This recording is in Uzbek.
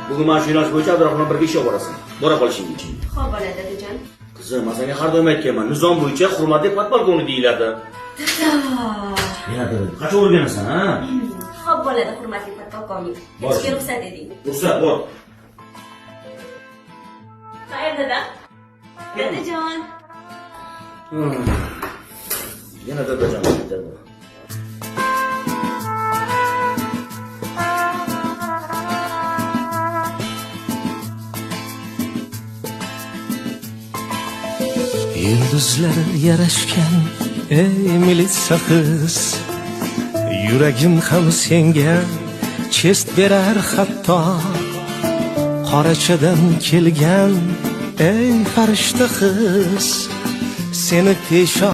Bugun mana shu yo'nalish bo'yicha Abdurahmon birga ishga borasan. Bora qolishingiz. Xo'p, bo'ladi, dadajon. Qizim, men senga har doim aytganman, nizom bo'yicha hurmatli podpolkovnik deyiladi. Yana qachon o'rganasan, ha? Xo'p, bo'ladi, hurmatli podpolkovnik. Sizga ruxsat eding. Ruxsat bor. Xayr, dada. Dadajon. Yana dadajon aytadi. Yulduzlar yarashgan ey milisa qiz, yuragim ham senga chest berar hatto. Qorachadan kelgan ey farishta qiz, seni peshon